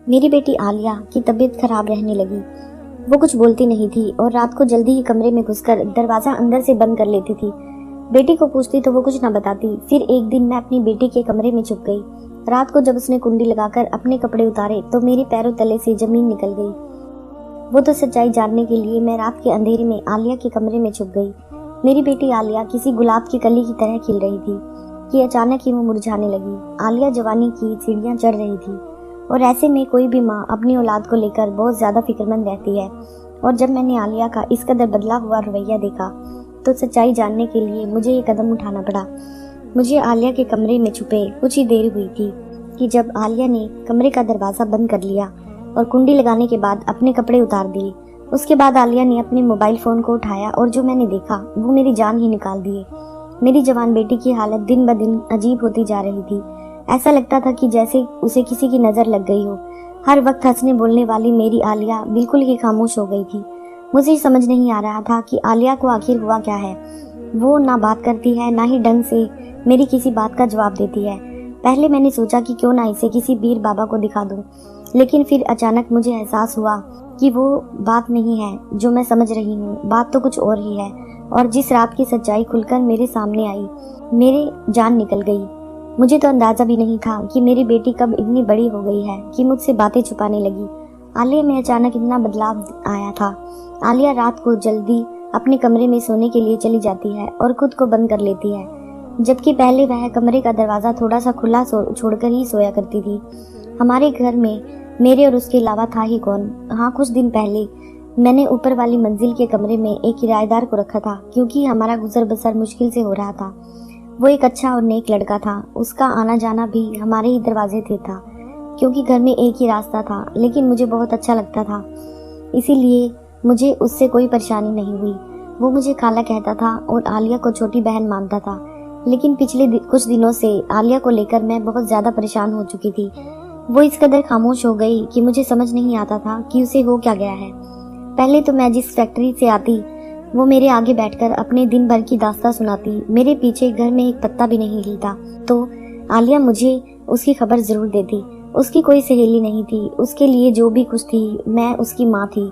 मेरी बेटी आलिया की तबीयत खराब रहने लगी। वो कुछ बोलती नहीं थी और रात को जल्दी ही कमरे में घुसकर दरवाजा अंदर से बंद कर लेती थी। बेटी को पूछती तो वो कुछ न बताती। फिर एक दिन मैं अपनी बेटी के कमरे में छुप गई। रात को जब उसने कुंडी लगाकर अपने कपड़े उतारे तो मेरे पैरों तले से जमीन निकल गई। वो तो सच्चाई जानने के लिए मैं रात के अंधेरे में आलिया के कमरे में छुप गई। मेरी बेटी आलिया किसी गुलाब की कली की तरह खिल रही थी कि अचानक ही वो मुरझाने लगी। आलिया जवानी की सीढ़ियां चढ़ रही थी और ऐसे में कोई भी माँ अपनी औलाद को लेकर बहुत ज्यादा फिक्रमंद रहती है। और जब मैंने आलिया का इस कदर बदला हुआ रवैया देखा तो सच्चाई जानने के लिए मुझे ये कदम उठाना पड़ा। मुझे आलिया के कमरे में छुपे कुछ ही देर हुई थी कि जब आलिया ने कमरे का दरवाजा बंद कर लिया और कुंडी लगाने के बाद अपने कपड़े उतार दिए। उसके बाद आलिया ने अपने मोबाइल फोन को उठाया और जो मैंने देखा वो मेरी जान ही निकाल दिए। मेरी जवान बेटी की हालत दिन ब दिन अजीब होती जा रही थी। ऐसा लगता था कि जैसे उसे किसी की नजर लग गई हो। हर वक्त हंसने बोलने वाली मेरी आलिया बिल्कुल ही खामोश हो गई थी। मुझे समझ नहीं आ रहा था कि आलिया को आखिर हुआ क्या है। वो ना बात करती है ना ही ढंग से मेरी किसी बात का जवाब देती है। पहले मैंने सोचा कि क्यों ना इसे किसी पीर बाबा को दिखा दूं, लेकिन फिर अचानक मुझे एहसास हुआ कि वो बात नहीं है जो मैं समझ रही हूँ। बात तो कुछ और ही है। और जिस रात की सच्चाई खुलकर मेरे सामने आई, मेरी जान निकल गई। मुझे तो अंदाजा भी नहीं था कि मेरी बेटी कब इतनी बड़ी हो गई है कि मुझसे बातें छुपाने लगी। आलिया में अचानक इतना बदलाव आया था। आलिया रात को जल्दी अपने कमरे में सोने के लिए चली जाती है और खुद को बंद कर लेती है, जबकि पहले वह कमरे का दरवाजा थोड़ा सा खुला छोड़कर ही सोया करती थी। हमारे घर में मेरे और उसके अलावा था ही कौन। हाँ, कुछ दिन पहले मैंने ऊपर वाली मंजिल के कमरे में एक किराएदार को रखा था क्योंकि हमारा गुजर बसर मुश्किल से हो रहा था। वो एक अच्छा और नेक लड़का था। उसका आना जाना भी हमारे ही दरवाजे से था क्योंकि घर में एक ही रास्ता था, लेकिन मुझे बहुत अच्छा लगता था, इसीलिए मुझे उससे कोई परेशानी नहीं हुई। वो मुझे खाला कहता था और आलिया को छोटी बहन मानता था। लेकिन पिछले कुछ दिनों से आलिया को लेकर मैं बहुत ज़्यादा परेशान हो चुकी थी। वो इस कदर खामोश हो गई कि मुझे समझ नहीं आता था कि उसे हो क्या गया है। पहले तो मैं जिस फैक्ट्री से आती वो मेरे आगे बैठकर अपने दिन भर की दास्तां सुनाती। मेरे पीछे घर में एक पत्ता भी नहीं हिलता तो आलिया मुझे उसकी खबर जरूर देती। उसकी कोई सहेली नहीं थी, उसके लिए जो भी कुछ थी मैं उसकी माँ थी।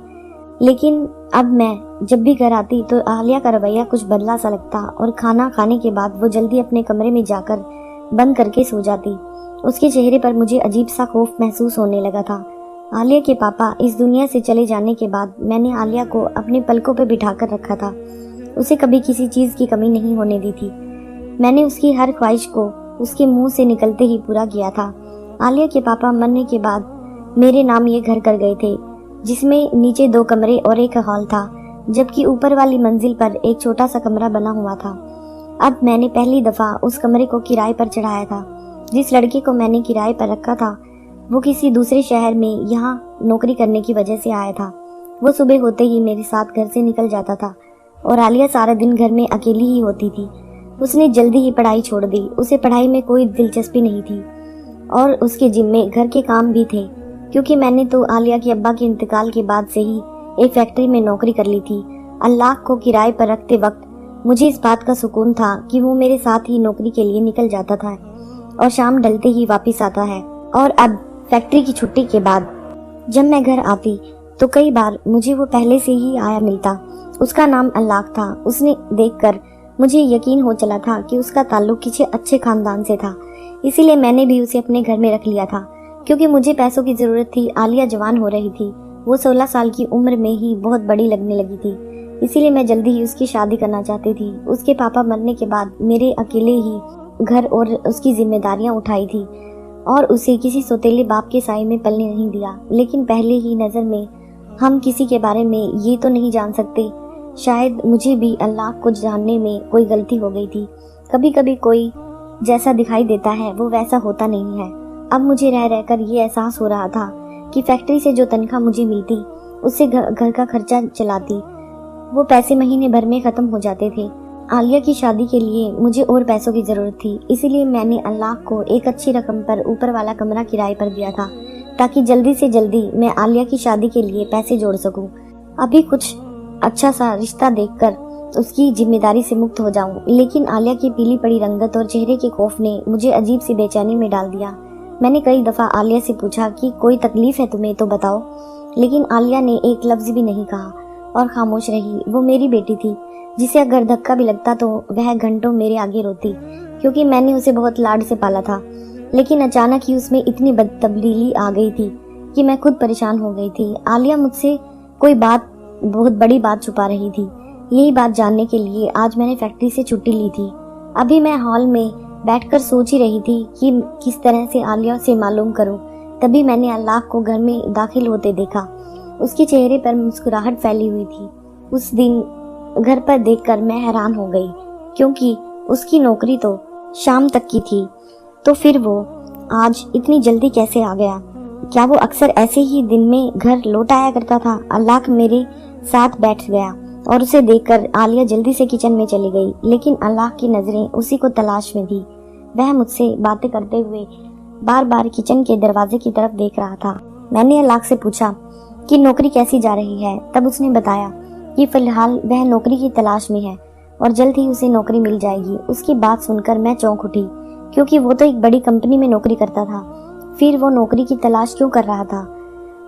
लेकिन अब मैं जब भी घर आती तो आलिया का रवैया कुछ बदला सा लगता और खाना खाने के बाद वो जल्दी अपने कमरे में जाकर बंद करके सो जाती। उसके चेहरे पर मुझे अजीब सा खौफ महसूस होने लगा था। आलिया के पापा इस दुनिया से चले जाने के बाद मैंने आलिया को अपने पलकों पर बिठाकर रखा था। उसे कभी किसी चीज की कमी नहीं होने दी थी। मैंने उसकी हर ख्वाहिश को उसके मुंह से निकलते ही पूरा किया था। आलिया के पापा मरने के बाद मेरे नाम ये घर कर गए थे, जिसमें नीचे 2 कमरे और एक हॉल था, जबकि ऊपर वाली मंजिल पर एक छोटा सा कमरा बना हुआ था। अब मैंने पहली दफा उस कमरे को किराए पर चढ़ाया था। जिस लड़के को मैंने किराए पर रखा था वो किसी दूसरे शहर में यहाँ नौकरी करने की वजह से आया था। वो सुबह होते ही मेरे साथ घर से निकल जाता था और आलिया सारा दिन घर में अकेली ही होती थी। उसने जल्दी ही पढ़ाई छोड़ दी। उसे पढ़ाई में कोई दिलचस्पी नहीं थी और उसके जिम्मे घर के काम भी थे, क्योंकि मैंने तो आलिया के अब्बा के इंतकाल के बाद से ही एक फैक्ट्री में नौकरी कर ली थी। अल्लाह को किराए पर रखते वक्त मुझे इस बात का सुकून था कि वो मेरे साथ ही नौकरी के लिए निकल जाता था और शाम ढलते ही वापस आता है। और अब फैक्ट्री की छुट्टी के बाद जब मैं घर आती तो कई बार मुझे वो पहले से ही आया मिलता। उसका नाम अल्लाह था। उसने देखकर मुझे यकीन हो चला था कि उसका ताल्लुक किसी अच्छे खानदान से था, इसीलिए मैंने भी उसे अपने घर में रख लिया था। क्योंकि मुझे पैसों की जरूरत थी। आलिया जवान हो रही थी। वो 16 साल की उम्र में ही बहुत बड़ी लगने लगी थी, इसीलिए मैं जल्दी ही उसकी शादी करना चाहती थी। उसके पापा मरने के बाद मेरे अकेले ही घर और उसकी जिम्मेदारियां उठाई थी और उसे किसी सौतेले बाप के साए में पलने नहीं दिया। लेकिन पहले ही नजर में हम किसी के बारे में ये तो नहीं जान सकते, शायद मुझे भी अल्लाह को जानने में कोई गलती हो गई थी। कभी कभी कोई जैसा दिखाई देता है वो वैसा होता नहीं है। अब मुझे रह रहकर ये एहसास हो रहा था कि फैक्ट्री से जो तनख्वाह मुझे मिलती उससे घर का खर्चा चलाती। वो पैसे महीने भर में खत्म हो जाते थे। आलिया की शादी के लिए मुझे और पैसों की जरूरत थी, इसीलिए मैंने अल्लाह को एक अच्छी रकम पर ऊपर वाला कमरा किराए पर दिया था ताकि जल्दी से जल्दी मैं आलिया की शादी के लिए पैसे जोड़ सकूं। अभी कुछ अच्छा सा रिश्ता देखकर उसकी जिम्मेदारी से मुक्त हो जाऊं। लेकिन आलिया की पीली पड़ी रंगत और चेहरे के खौफ ने मुझे अजीब सी बेचैनी में डाल दिया। میں نے کئی دفعہ عالیہ سے پوچھا کہ کوئی تکلیف ہے تمہیں تو بتاؤ، لیکن عالیہ نے ایک لفظ بھی نہیں کہا اور خاموش رہی۔ وہ میری بیٹی تھی جسے اگر دھکا بھی لگتا تو وہ گھنٹوں میرے آگے روتی، کیونکہ میں نے اسے بہت لاڈ سے پالا تھا۔ لیکن اچانک ہی اس میں اتنی تبدیلی آ گئی تھی کہ میں خود پریشان ہو گئی تھی۔ عالیہ مجھ سے کوئی بہت بڑی بات چھپا رہی تھی۔ یہی بات جاننے کے لیے آج میں نے فیکٹری سے چھٹی لی تھی۔ ابھی میں ہال میں بیٹھ کر سوچ ہی رہی تھی کہ کس طرح سے عالیہ سے معلوم کروں، تبھی میں نے اللہ کو گھر میں داخل ہوتے دیکھا۔ اس کے چہرے پر مسکراہٹ پھیلی ہوئی تھی۔ اس دن گھر پر دیکھ کر میں حیران ہو گئی، کیونکہ اس کی نوکری تو شام تک کی تھی، تو پھر وہ آج اتنی جلدی کیسے آ گیا؟ کیا وہ اکثر ایسے ہی دن میں گھر لوٹ آیا کرتا تھا؟ اللہ میرے ساتھ بیٹھ گیا اور اسے دیکھ کر عالیہ جلدی سے کچن میں چلی گئی، لیکن اللہ کی نظریں اسی کو تلاش میں تھی۔ وہ مجھ سے باتیں کرتے ہوئے بار بار کچن کے دروازے کی طرف دیکھ رہا تھا۔ میں نے اللہ سے پوچھا کہ نوکری کیسی جا رہی ہے؟ تب اس نے بتایا کہ فی الحال وہ نوکری کی تلاش میں ہے اور جلد ہی اسے نوکری مل جائے گی۔ اس کی بات سن کر میں چونک اٹھی، کیونکہ وہ تو ایک بڑی کمپنی میں نوکری کرتا تھا، پھر وہ نوکری کی تلاش کیوں کر رہا تھا؟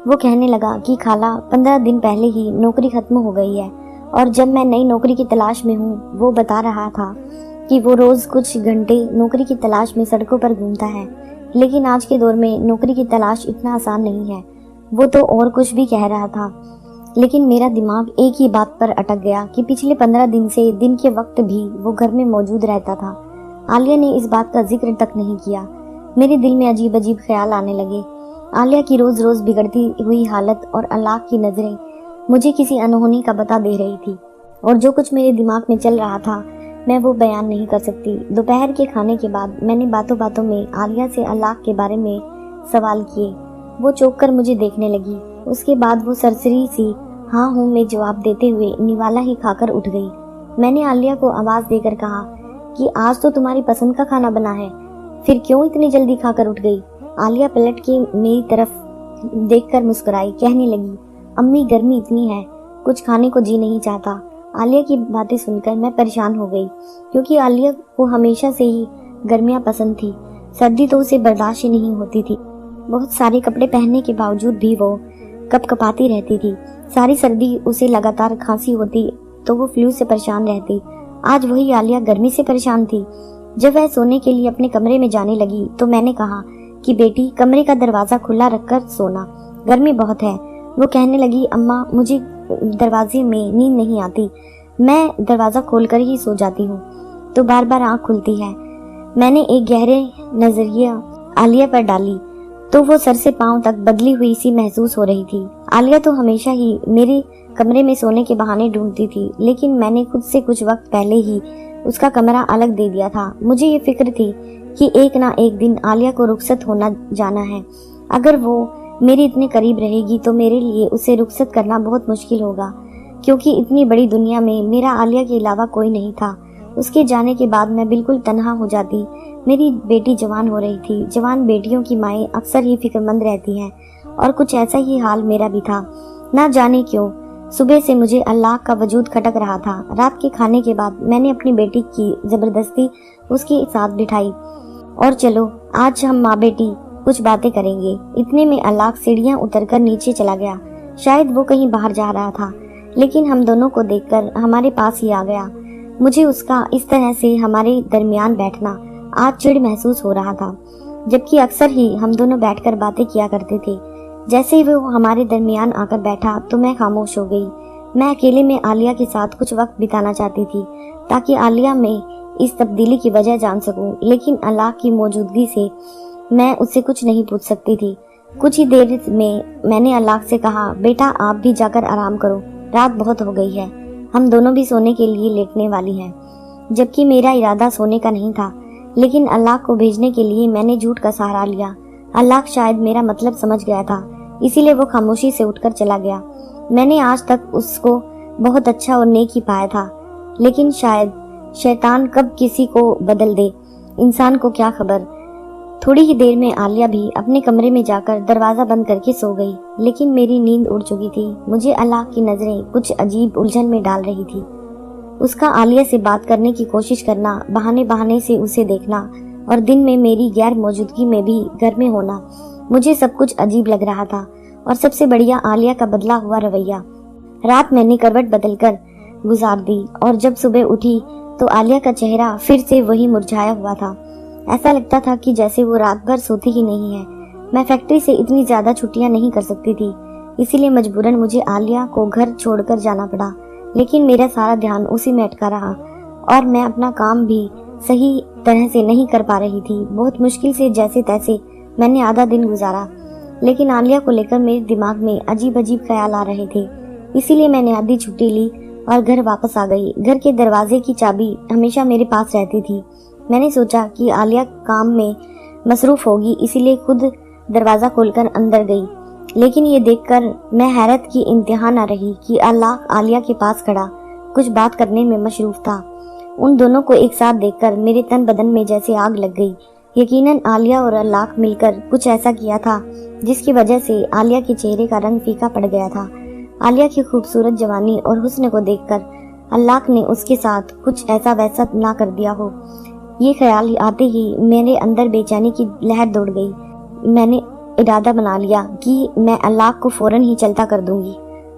وہ کہنے لگا کہ خالہ 15 دن پہلے ہی نوکری ختم ہو گئی ہے، اور جب میں نئی نوکری کی تلاش میں ہوں۔ وہ بتا رہا تھا کہ وہ روز کچھ گھنٹے نوکری کی تلاش میں سڑکوں پر گھومتا ہے، لیکن آج کے دور میں نوکری کی تلاش اتنا آسان نہیں ہے۔ وہ تو اور کچھ بھی کہہ رہا تھا، لیکن میرا دماغ ایک ہی بات پر اٹک گیا کہ پچھلے 15 دن سے دن کے وقت بھی وہ گھر میں موجود رہتا تھا۔ عالیہ نے اس بات کا ذکر تک نہیں کیا۔ میرے دل میں عجیب عجیب خیال آنے لگے۔ عالیہ کی روز روز بگڑتی ہوئی حالت اور اللہ کی نظریں مجھے کسی انہونی کا بتا دے رہی تھی، اور جو کچھ میرے دماغ میں چل رہا تھا میں وہ بیان نہیں کر سکتی۔ دوپہر کے کھانے کے بعد میں نے باتوں باتوں میں عالیہ سے اللہ کے بارے میں سوال کیے۔ وہ چوک کر مجھے دیکھنے لگی۔ اس کے بعد وہ سرسری سی ہاں ہوں میں جواب دیتے ہوئے نوالا ہی کھا کر اٹھ گئی۔ میں نے عالیہ کو آواز دے کر کہا کہ آج تو تمہاری پسند کا کھانا بنا ہے، پھر کیوں اتنی جلدی کھا کر اٹھ گئی؟ عالیہ پلٹ کے میری طرف دیکھ کر مسکرائی، کہنے لگی امی گرمی اتنی ہے، کچھ کھانے کو جی نہیں چاہتا۔ عالیہ کی باتیں سن کر میں پریشان ہو گئی، کیونکہ عالیہ کو ہمیشہ سے ہی گرمیاں پسند تھی، سردی تو اسے برداشت ہی نہیں ہوتی تھی۔ بہت سارے کپڑے پہننے کے باوجود بھی وہ کپ کپاتی رہتی تھی۔ ساری سردی اسے لگاتار کھانسی ہوتی تو وہ فلو سے پریشان رہتی۔ آج وہی عالیہ گرمی سے پریشان تھی۔ جب وہ سونے کے لیے اپنے کمرے میں جانے لگی تو میں نے کہا کہ بیٹی کمرے کا دروازہ کھلا رکھ کر سونا، گرمی بہت ہے۔ وہ کہنے لگی اماں مجھے دروازے میں نیند نہیں آتی، میں دروازہ کھول کر ہی سو جاتی ہوں تو بار بار آنکھ کھلتی ہے۔ میں نے ایک گہرے نظریہ عالیہ پر ڈالی تو وہ سر سے پاؤں تک بدلی ہوئی سی محسوس ہو رہی تھی۔ عالیہ تو ہمیشہ ہی میرے کمرے میں سونے کے بہانے ڈھونڈتی تھی، لیکن میں نے خود سے کچھ وقت پہلے ہی اس کا کمرہ الگ دے دیا تھا۔ مجھے یہ فکر تھی کہ ایک نہ ایک دن عالیہ کو رخصت ہونا جانا ہے۔ اگر وہ میرے اتنے قریب رہے گی تو میرے لیے اسے رخصت کرنا بہت مشکل ہوگا، کیونکہ اتنی بڑی دنیا میں میرا عالیہ کے علاوہ کوئی نہیں تھا۔ اس کے جانے کے بعد میں بالکل تنہا ہو جاتی۔ میری بیٹی جوان ہو رہی تھی۔ جوان بیٹیوں کی مائیں اکثر ہی فکر مند رہتی ہیں، اور کچھ ایسا ہی حال میرا بھی تھا۔ نہ جانے کیوں صبح سے مجھے اللہ کا وجود کھٹک رہا تھا۔ رات کے کھانے کے بعد میں نے اپنی بیٹی کی زبردستی اس کے ساتھ بٹھائی اور چلو آج ہم ماں بیٹی کچھ باتیں کریں گے۔ اتنے میں اللہ سیڑھیاں اتر کر نیچے چلا گیا۔ شاید وہ کہیں باہر جا رہا تھا، لیکن ہم دونوں کو دیکھ کر ہمارے پاس ہی آ گیا۔ مجھے اس کا اس طرح سے ہمارے درمیان بیٹھنا آج چڑ محسوس ہو رہا تھا، جبکہ اکثر ہی ہم دونوں بیٹھ کر باتیں کیا کرتے تھے۔ جیسے ہی وہ ہمارے درمیان آ کر بیٹھا تو میں خاموش ہو گئی۔ میں اکیلے میں عالیہ کے ساتھ کچھ وقت بتانا چاہتی تھی تاکہ عالیہ میں اس تبدیلی کی وجہ جان سکوں، لیکن اللہ کی موجودگی سے میں اس سے کچھ نہیں پوچھ سکتی تھی۔ کچھ ہی دیر میں نے اللہ سے کہا بیٹا آپ بھی جا کر آرام کرو، رات بہت ہو گئی ہے، ہم دونوں بھی سونے کے لیے لیٹنے والی ہیں۔ جبکہ میرا ارادہ سونے کا نہیں تھا، لیکن اللہ کو بھیجنے کے لیے میں نے جھوٹ کا سہارا لیا۔ اللہ شاید میرا مطلب سمجھ گیا تھا، اسی لیے وہ خاموشی سے اٹھ کر چلا گیا۔ میں نے آج تک اس کو بہت اچھا اور نیک ہی پایا تھا، لیکن شاید شیطان کب کسی کو بدل دے، انسان کو کیا خبر۔ تھوڑی ہی دیر میں عالیہ بھی اپنے کمرے میں جا کر دروازہ بند کر کے سو گئی، لیکن میری نیند اڑ چکی تھی۔ مجھے اللہ کی نظریں کچھ عجیب الجھن میں ڈال رہی تھی۔ اس کا عالیہ سے بات کرنے کی کوشش کرنا، بہانے بہانے سے اسے دیکھنا और दिन में मेरी गैर मौजूदगी में भी घर में होना मुझे सब कुछ अजीब लग रहा था। और सबसे बढ़िया आलिया का बदला हुआ रवैया। रात मैंने करवट बदलकर गुजार दी और जब सुबह उठी तो आलिया का चेहरा फिर से वही मुरझाया हुआ था। ऐसा लगता था कि जैसे वो रात भर सोती ही नहीं है। मैं फैक्ट्री से इतनी ज्यादा छुट्टियां नहीं कर सकती थी, इसीलिए मजबूरन मुझे आलिया को घर छोड़कर जाना पड़ा। लेकिन मेरा सारा ध्यान उसी में अटका रहा और मैं अपना काम भी सही तरह से नहीं कर पा रही थी। बहुत मुश्किल से जैसे तैसे मैंने आधा दिन गुजारा, लेकिन आलिया को लेकर मेरे दिमाग में अजीब अजीब ख्याल आ रहे थे। इसीलिए मैंने आधी छुट्टी ली और घर वापस आ गई। घर के दरवाजे की चाबी हमेशा मेरे पास रहती थी। मैंने सोचा कि आलिया काम में मसरूफ होगी, इसीलिए खुद दरवाजा खोलकर अंदर गई। लेकिन ये देखकर मैं हैरत की इंतहा न रही कि अल्लाह आलिया के पास खड़ा कुछ बात करने में मशरूफ था। उन दोनों को एक साथ देखकर मेरे तन बदन में जैसे आग लग गई। यकीनन आलिया और अल्लाह मिलकर कुछ ऐसा किया था जिसकी वजह से आलिया के चेहरे का रंग फीका पड़ गया था। आलिया की खूबसूरत जवानी और हुस्न को देखकर अल्लाह ने उसके साथ कुछ ऐसा वैसा ना कर दिया हो। ये ख्याल आते ही मेरे अंदर बेचैनी की लहर दौड़ गई। मैंने इरादा बना लिया कि मैं अल्लाह को फौरन ही चलता कर दूंगी।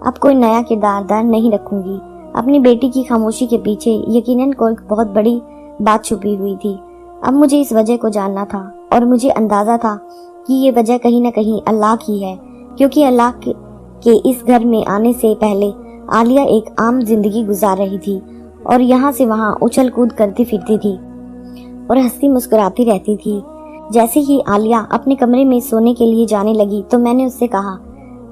अब कोई नया किरदार नहीं रखूंगी। अपनी बेटी की खामोशी के पीछे यकीनन कोई बहुत बड़ी बात छुपी हुई थी। अब मुझे इस वजह को जानना था और मुझे अंदाजा था कि ये वजह कहीं न कहीं अल्लाह की है, क्योंकि अल्लाह के इस घर में आने से पहले आलिया एक आम जिंदगी गुजार रही थी और यहाँ से वहाँ उछल कूद करती फिरती थी और हंसती मुस्कुराती रहती थी। जैसे ही आलिया अपने कमरे में सोने के लिए जाने लगी तो मैंने उससे कहा,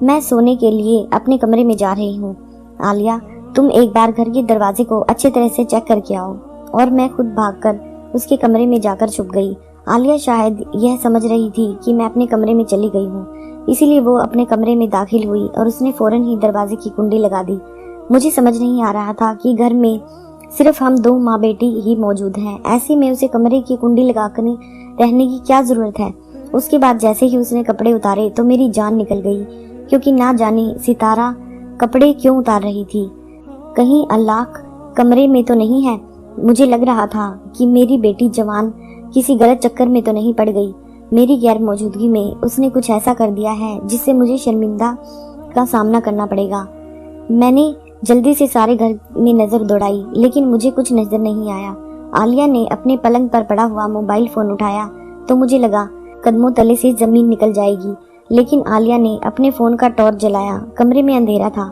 मैं सोने के लिए अपने कमरे में जा रही हूँ। आलिया, तुम एक बार घर के दरवाजे को अच्छे तरह से चेक करके आओ। और मैं खुद भागकर उसके कमरे में जाकर छुप गई। आलिया शायद यह समझ रही थी कि मैं अपने कमरे में चली गई हूँ, इसीलिए वो अपने कमरे में दाखिल हुई और उसने फौरन ही दरवाजे की कुंडी लगा दी। मुझे समझ नहीं आ रहा था कि घर में सिर्फ हम दो माँ बेटी ही मौजूद हैं। ऐसे में उसे कमरे की कुंडी लगाकर रहने की क्या जरूरत है। उसके बाद जैसे ही उसने कपड़े उतारे तो मेरी जान निकल गई, क्योंकि ना जाने सितारा कपड़े क्यों उतार रही थी। कहीं अल्लाह कमरे में तो नहीं है। मुझे लग रहा था कि मेरी बेटी जवान किसी गलत चक्कर में तो नहीं पड़ गई। मेरी गैर मौजूदगी में उसने कुछ ऐसा कर दिया है जिससे मुझे शर्मिंदा का सामना करना पड़ेगा। मैंने जल्दी से सारे घर में नजर दौड़ाई, लेकिन मुझे कुछ नजर नहीं आया। आलिया ने अपने पलंग पर पड़ा हुआ मोबाइल फोन उठाया तो मुझे लगा कदमों तले से जमीन निकल जाएगी, लेकिन आलिया ने अपने फोन का टॉर्च जलाया। कमरे में अंधेरा था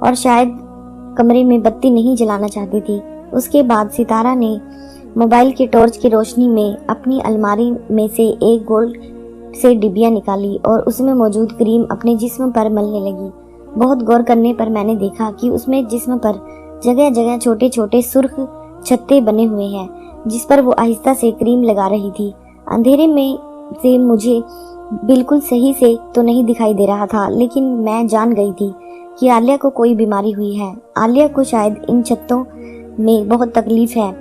और शायद कमरे में बत्ती नहीं जलाना चाहती थी। उसके बाद सितारा ने मोबाइल के टॉर्च की रोशनी में अपनी अलमारी में से एक गोल्ड से डिबिया निकाली और उसमें मौजूद क्रीम अपने जिस्म पर मलने लगी। बहुत गौर करने पर मैंने देखा कि उसमें जिस्म पर जगह जगह छोटे छोटे सुर्ख छत्ते बने हुए हैं, जिस पर वो आहिस्ता से क्रीम लगा रही थी। अंधेरे में से मुझे बिल्कुल सही से तो नहीं दिखाई दे रहा था, लेकिन मैं जान गई थी कि आलिया को कोई बीमारी हुई है। आलिया को शायद इन छत्तों में बहुत तकलीफ है,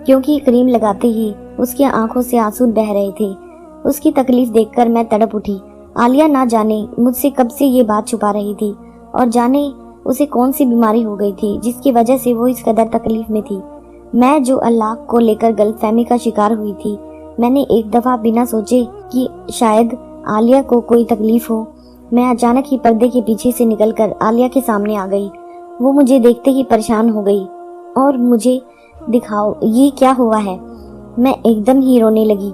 क्योंकि क्रीम लगाते ही उसकी आंखों से आंसू बह रहे थे। उसकी तकलीफ देखकर मैं तड़प उठी। आलिया ना जाने मुझसे कब से ये बात छुपा रही थी और जाने उसे कौन सी बीमारी हो गई थी जिसकी वजह से वो इस कदर तकलीफ में थी। मैं जो अल्लाह को लेकर गलतफहमी का शिकार हुई थी, मैंने एक दफा बिना सोचे कि शायद आलिया को कोई तकलीफ हो, मैं अचानक ही पर्दे के पीछे से निकलकर आलिया के सामने आ गई। वो मुझे देखते ही परेशान हो गई और मुझे दिखाओ ये क्या हुआ है। मैं एकदम ही रोने लगी।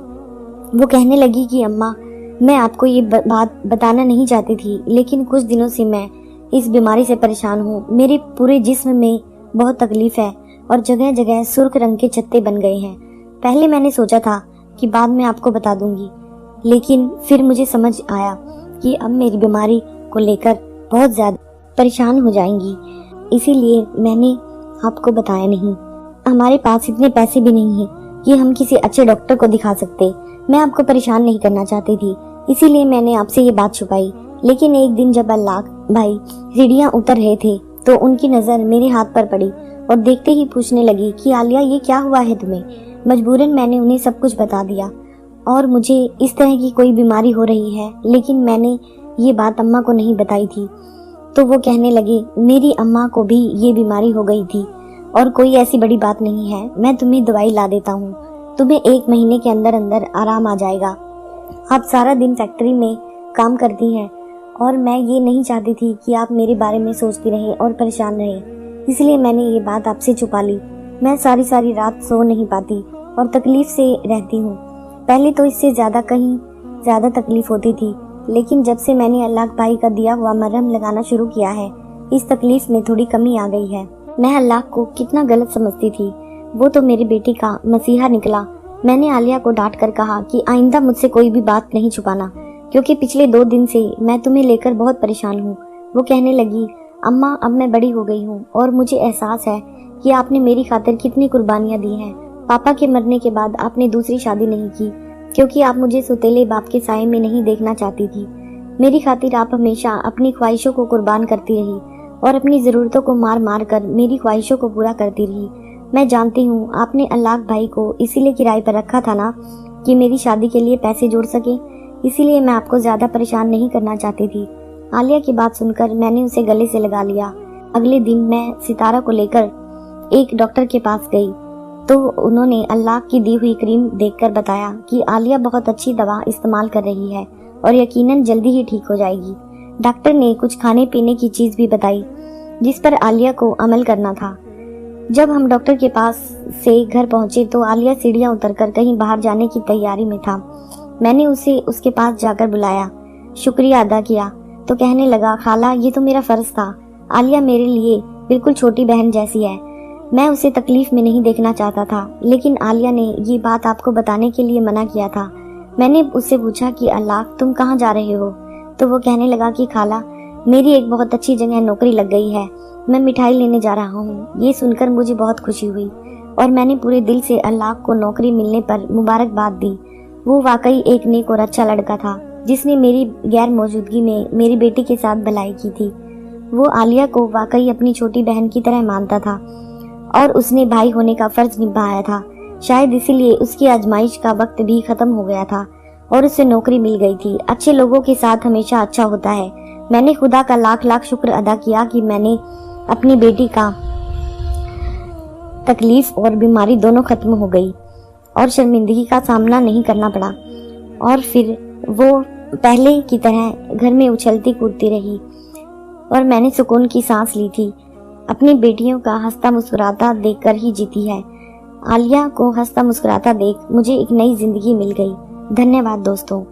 वो कहने लगी कि अम्मा, मैं आपको ये बात बताना नहीं चाहती थी, लेकिन कुछ दिनों से मैं इस बीमारी से परेशान हूँ। मेरे पूरे जिस्म में बहुत तकलीफ है और जगह जगह सुर्ख रंग के छत्ते बन गए हैं। पहले मैंने सोचा था कि बाद में आपको बता दूंगी, लेकिन फिर मुझे समझ आया कि अब मेरी बीमारी को लेकर बहुत ज्यादा परेशान हो जाएंगी, इसीलिए मैंने आपको बताया नहीं। हमारे पास इतने पैसे भी नहीं हैं कि हम किसी अच्छे डॉक्टर को दिखा सकते। मैं आपको परेशान नहीं करना चाहती थी, इसीलिए मैंने आपसे ये बात छुपाई। लेकिन एक दिन जब अल्लाह भाई सीढ़ियाँ उतर रहे थे तो उनकी नज़र मेरे हाथ पर पड़ी और देखते ही पूछने लगी कि आलिया, ये क्या हुआ है तुम्हें। मजबूरन मैंने उन्हें सब कुछ बता दिया और मुझे इस तरह की कोई बीमारी हो रही है, लेकिन मैंने ये बात अम्मा को नहीं बताई थी। तो वो कहने लगे, मेरी अम्मा को भी ये बीमारी हो गई थी और कोई ऐसी बड़ी बात नहीं है, मैं तुम्हें दवाई ला देता हूँ, तुम्हें 1 महीने के अंदर अंदर आराम आ जाएगा। आप सारा दिन फैक्ट्री में काम करती हैं और मैं ये नहीं चाहती थी कि आप मेरे बारे में सोचती रहें और परेशान रहें, इसलिए मैंने ये बात आपसे छुपा ली। मैं सारी सारी रात सो नहीं पाती और तकलीफ से रहती हूँ। पहले तो इससे कहीं ज़्यादा तकलीफ होती थी, लेकिन जब से मैंने अल्लाह भाई का दिया हुआ मरहम लगाना शुरू किया है, इस तकलीफ में थोड़ी कमी आ गई है। मैं अल्लाह को कितना गलत समझती थी, वो तो मेरी बेटी का मसीहा निकला। मैंने आलिया को डांट कर कहा कि आइंदा मुझसे कोई भी बात नहीं छुपाना, क्योंकि पिछले 2 दिन से मैं तुम्हें लेकर बहुत परेशान हूँ। वो कहने लगी, अम्मा अब मैं बड़ी हो गई हूँ और मुझे एहसास है कि आपने मेरी खातिर कितनी कुर्बानियाँ दी हैं। पापा के मरने के बाद आपने दूसरी शादी नहीं की, क्योंकि आप मुझे सौतेले बाप के साये में नहीं देखना चाहती थी। मेरी खातिर आप हमेशा अपनी ख्वाहिशों को कुर्बान करती रही और अपनी ज़रूरतों को मार मार कर मेरी ख्वाहिशों को पूरा करती रही। मैं जानती हूँ आपने अल्लाह भाई को इसीलिए किराए पर रखा था ना, कि मेरी शादी के लिए पैसे जोड़ सके, इसीलिए मैं आपको ज़्यादा परेशान नहीं करना चाहती थी। आलिया की बात सुनकर मैंने उसे गले से लगा लिया। अगले दिन मैं सितारा को लेकर एक डॉक्टर के पास गई तो उन्होंने अल्लाह की दी हुई क्रीम देखकर बताया कि आलिया बहुत अच्छी दवा इस्तेमाल कर रही है और यकीनन जल्दी ही ठीक हो जाएगी। डॉक्टर ने कुछ खाने पीने की चीज़ भी बताई जिस पर आलिया को अमल करना था। जब हम डॉक्टर के पास से घर पहुंचे तो आलिया सीढ़ियां उतरकर कहीं बाहर जाने की तैयारी में था। मैंने उसे उसके पास जाकर बुलाया, शुक्रिया अदा किया तो कहने लगा, खाला ये तो मेरा फ़र्ज़ था। आलिया मेरे लिए बिल्कुल छोटी बहन जैसी है। मैं उसे तकलीफ़ में नहीं देखना चाहता था, लेकिन आलिया ने ये बात आपको बताने के लिए मना किया था। मैंने उससे पूछा कि अल्लाह तुम कहाँ जा रहे हो, तो वो कहने लगा कि खाला मेरी एक बहुत अच्छी जगह नौकरी लग गई है, मैं मिठाई लेने जा रहा हूँ। ये सुनकर मुझे बहुत खुशी हुई और मैंने पूरे दिल से अल्लाह को नौकरी मिलने पर मुबारकबाद दी। वो वाकई एक नेक और अच्छा लड़का था जिसने मेरी गैर मौजूदगी में मेरी बेटी के साथ भलाई की थी। वो आलिया को वाकई अपनी छोटी बहन की तरह मानता था और उसने भाई होने का फ़र्ज निभाया था। शायद इसीलिए उसकी आजमाइश का वक्त भी ख़त्म हो गया था और उसे नौकरी मिल गई थी। अच्छे लोगों के साथ हमेशा अच्छा होता है। मैंने खुदा का लाख लाख शुक्र अदा किया कि मैंने अपनी बेटी का तकलीफ और बीमारी दोनों खत्म हो गई और शर्मिंदगी का सामना नहीं करना पड़ा। और फिर वो पहले की तरह घर में उछलती कूदती रही और मैंने सुकून की सांस ली थी। अपनी बेटियों का हंसता मुस्कुराता देखकर ही जीती है। आलिया को हंसता मुस्कुराता देख मुझे एक नई जिंदगी मिल गई। धन्यवाद दोस्तों।